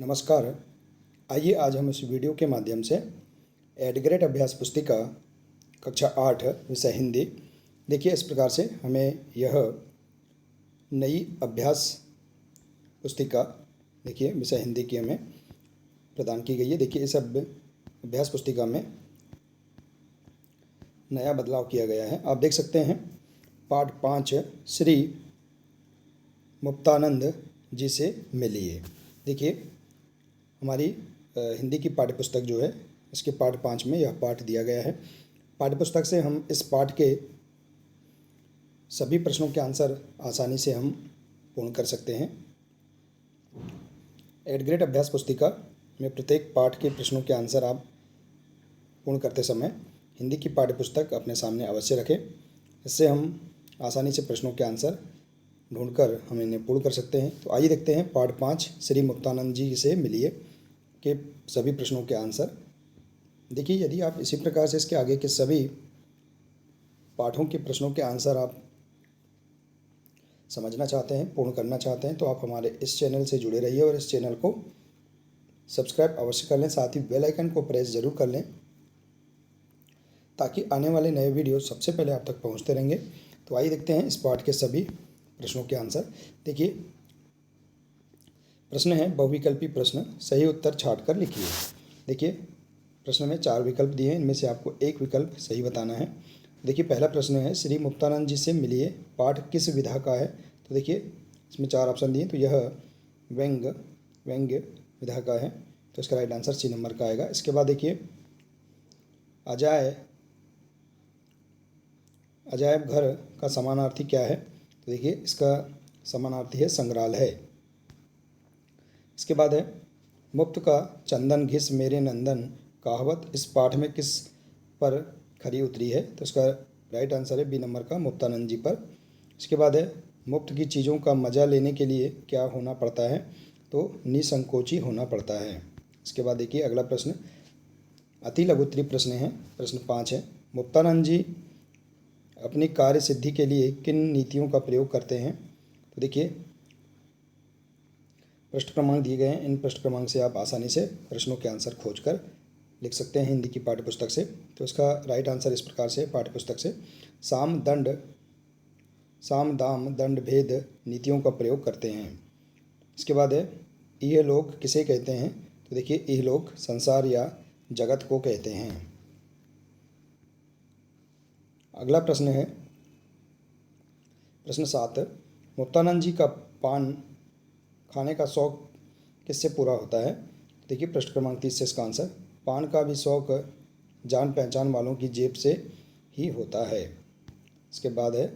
नमस्कार। आइए आज हम इस वीडियो के माध्यम से एड ग्रेड अभ्यास पुस्तिका कक्षा 8 विषय हिंदी। देखिए, इस प्रकार से हमें यह नई अभ्यास पुस्तिका देखिए विषय हिंदी की हमें प्रदान की गई है। देखिए, इस अभ्यास पुस्तिका में नया बदलाव किया गया है। आप देख सकते हैं, पाठ 5 श्री मुक्तानंद जी से मिलिए। देखिए, हमारी हिंदी की पाठ्यपुस्तक जो है, इसके पाठ 5 में यह पाठ दिया गया है। पाठ्यपुस्तक से हम इस पाठ के सभी प्रश्नों के आंसर आसानी से हम पूर्ण कर सकते हैं। एड ग्रेड अभ्यास पुस्तिका में प्रत्येक पाठ के प्रश्नों के आंसर आप पूर्ण करते समय हिंदी की पाठ्यपुस्तक अपने सामने अवश्य रखें। इससे हम आसानी से प्रश्नों के आंसर ढूंढकर हम इन्हें पूर्ण कर सकते हैं। तो आइए देखते हैं पाठ 5 श्री मुक्तानंद जी से मिलिए के सभी प्रश्नों के आंसर। देखिए, यदि आप इसी प्रकार से इसके आगे के सभी पाठों के प्रश्नों के आंसर आप समझना चाहते हैं, पूर्ण करना चाहते हैं, तो आप हमारे इस चैनल से जुड़े रहिए और इस चैनल को सब्सक्राइब अवश्य कर लें। साथ ही बेल आइकन को प्रेस ज़रूर कर लें ताकि आने वाले नए वीडियो सबसे पहले आप तक पहुंचते रहेंगे। तो आइए देखते हैं इस पाठ के सभी प्रश्नों के आंसर। देखिए, प्रश्न है बहुविकल्पी प्रश्न, सही उत्तर छांटकर लिखिए। देखिए, प्रश्न में 4 विकल्प दिए हैं, इनमें से आपको एक विकल्प सही बताना है। देखिए, पहला प्रश्न है श्री मुक्तानंद जी से मिलिए, पाठ किस विधा का है। तो देखिए, इसमें 4 ऑप्शन दिए, तो यह व्यंग्य विधा का है, तो इसका राइट आंसर सी नंबर का आएगा। इसके बाद देखिए, अजायब घर का समानार्थी क्या है। तो देखिए, इसका समानार्थी है संग्रहालय। इसके बाद है मुफ्त का चंदन घिस मेरे नंदन कहावत इस पाठ में किस पर खरी उतरी है। तो इसका राइट आंसर है बी नंबर का, मुक्तानंद जी पर। इसके बाद है मुफ्त की चीज़ों का मज़ा लेने के लिए क्या होना पड़ता है। तो निसंकोची होना पड़ता है। इसके बाद देखिए, अगला प्रश्न अति लघुत्तरीय प्रश्न है, प्रश्न 5 है मुक्तानंद जी अपनी कार्य सिद्धि के लिए किन नीतियों का प्रयोग करते हैं। तो देखिए, पृष्ठ क्रमांक दिए गए हैं, इन पृष्ठ क्रमांक से आप आसानी से प्रश्नों के आंसर खोजकर लिख सकते हैं हिंदी की पाठ्यपुस्तक से। तो इसका राइट आंसर इस प्रकार से पाठ्यपुस्तक से साम दाम दंड भेद नीतियों का प्रयोग करते हैं। इसके बाद है यह लोग किसे कहते हैं। तो देखिए, यह लोग संसार या जगत को कहते हैं। अगला प्रश्न है प्रश्न 7 मुक्तानंद जी का पान खाने का शौक किससे पूरा होता है। देखिए, पृष्ठ क्रमांक 30 से इसका आंसर पान का भी शौक जान पहचान वालों की जेब से ही होता है। इसके बाद है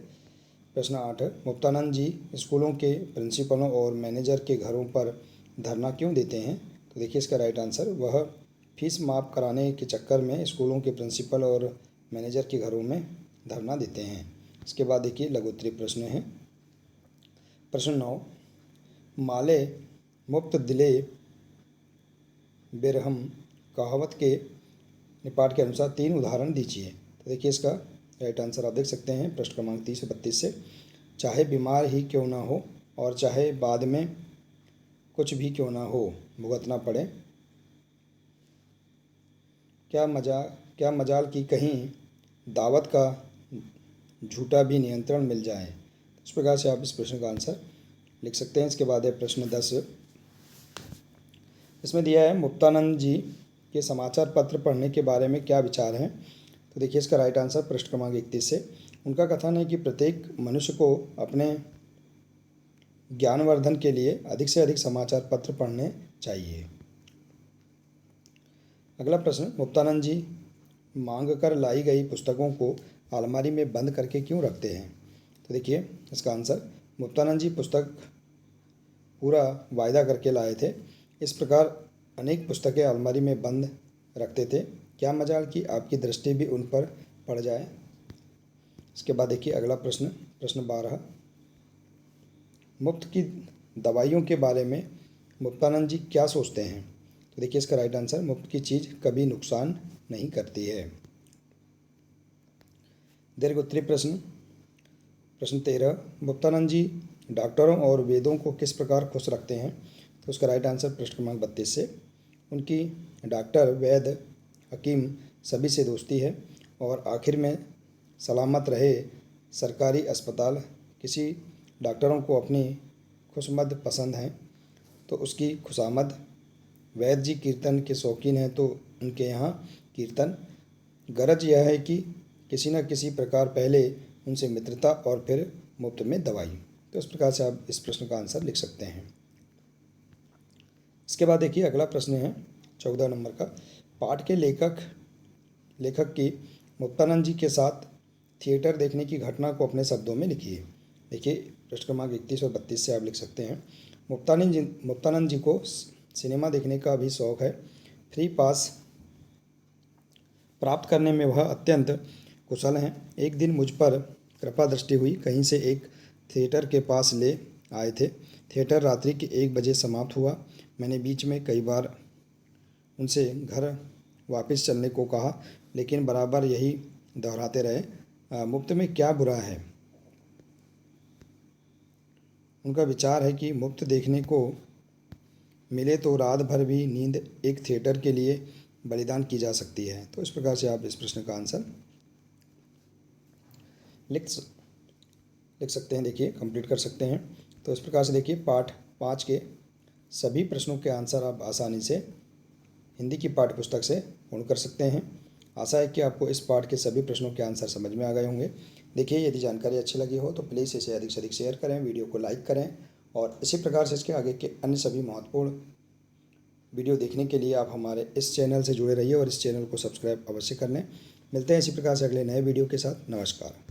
प्रश्न 8 मुक्तानंद जी स्कूलों के प्रिंसिपलों और मैनेजर के घरों पर धरना क्यों देते हैं। तो देखिए, इसका राइट आंसर वह फीस माफ़ कराने के चक्कर में स्कूलों के प्रिंसिपल और मैनेजर के घरों में धरना देते हैं। इसके बाद देखिए, लघुत्तरीय प्रश्न है, प्रश्न 9 माले मुफ्त दिले बेरहम कहावत के निपाट के अनुसार 3 उदाहरण दीजिए। तो देखिए, इसका राइट आंसर आप देख सकते हैं पृष्ठ क्रमांक 30 से 32 से चाहे बीमार ही क्यों ना हो और चाहे बाद में कुछ भी क्यों ना हो भुगतना पड़े, क्या मजाल की कहीं दावत का झूठा भी नियंत्रण मिल जाए। इस प्रकार से आप इस प्रश्न का आंसर लिख सकते हैं। इसके बाद है प्रश्न 10, इसमें दिया है मुक्तानंद जी के समाचार पत्र पढ़ने के बारे में क्या विचार हैं। तो देखिए, इसका राइट आंसर पृष्ठ क्रमांक 31 से उनका कथन है कि प्रत्येक मनुष्य को अपने ज्ञानवर्धन के लिए अधिक से अधिक समाचार पत्र पढ़ने चाहिए। अगला प्रश्न मुक्तानंद जी मांग कर लाई गई पुस्तकों को अलमारी में बंद करके क्यों रखते हैं। तो देखिए, इसका आंसर मुक्तानंद जी पुस्तक पूरा वायदा करके लाए थे, इस प्रकार अनेक पुस्तकें अलमारी में बंद रखते थे, क्या मजाल कि आपकी दृष्टि भी उन पर पड़ जाए। इसके बाद देखिए, अगला प्रश्न प्रश्न 12 मुफ्त की दवाइयों के बारे में मुक्तानंद जी क्या सोचते हैं। तो देखिए, इसका राइट आंसर मुफ्त की चीज़ कभी नुकसान नहीं करती है। दीर्घ उत्तरीय प्रश्न प्रश्न 13 मुक्तानंद जी डॉक्टरों और वेदों को किस प्रकार खुश रखते हैं। तो उसका राइट आंसर प्रश्न क्रमांक 32 से। उनकी डॉक्टर, वैद्य, हकीम सभी से दोस्ती है। और आखिर में सलामत रहे सरकारी अस्पताल। किसी डॉक्टरों को अपनी खुशमद पसंद है तो उसकी खुशामद। वैद्य जी कीर्तन के शौकीन हैं तो उनके यहाँ कीर्तन। गरज यह है कि किसी न किसी प्रकार पहले उनसे मित्रता और फिर मुफ्त में दवाई। तो इस प्रकार से आप इस प्रश्न का आंसर लिख सकते हैं। इसके बाद देखिए अगला प्रश्न है 14 नंबर का। पाठ के लेखक की मुक्तानंद जी के साथ थिएटर देखने की घटना को अपने शब्दों में लिखिए। देखिए प्रश्न क्रमांक 31 और 32 से आप लिख सकते हैं। मुक्तानंद जी को सिनेमा देखने का भी शौक है। फ्री पास प्राप्त करने में वह अत्यंत कुशल हैं। एक दिन मुझ पर कृपा दृष्टि हुई, कहीं से एक थिएटर के पास ले आए थे। थिएटर रात्रि के 1 बजे समाप्त हुआ। मैंने बीच में कई बार उनसे घर वापस चलने को कहा, लेकिन बराबर यही दोहराते रहे, मुफ्त में क्या बुरा है। उनका विचार है कि मुफ्त देखने को मिले तो रात भर भी नींद एक थिएटर के लिए बलिदान की जा सकती है। तो इस प्रकार से आप इस प्रश्न का आंसर लिख सकते हैं। देखिए कंप्लीट कर सकते हैं। तो इस प्रकार से देखिए पाठ 5 के सभी प्रश्नों के आंसर आप आसानी से हिंदी की पाठ्य पुस्तक से पूर्ण कर सकते हैं। आशा है कि आपको इस पाठ के सभी प्रश्नों के आंसर समझ में आ गए होंगे। देखिए यदि जानकारी अच्छी लगी हो तो प्लीज़ इसे अधिक से अधिक शेयर करें, वीडियो को लाइक करें और इसी प्रकार से इसके आगे के अन्य सभी महत्वपूर्ण वीडियो देखने के लिए आप हमारे इस चैनल से जुड़े रहिए और इस चैनल को सब्सक्राइब अवश्य कर लें। मिलते हैं इसी प्रकार से अगले नए वीडियो के साथ। नमस्कार।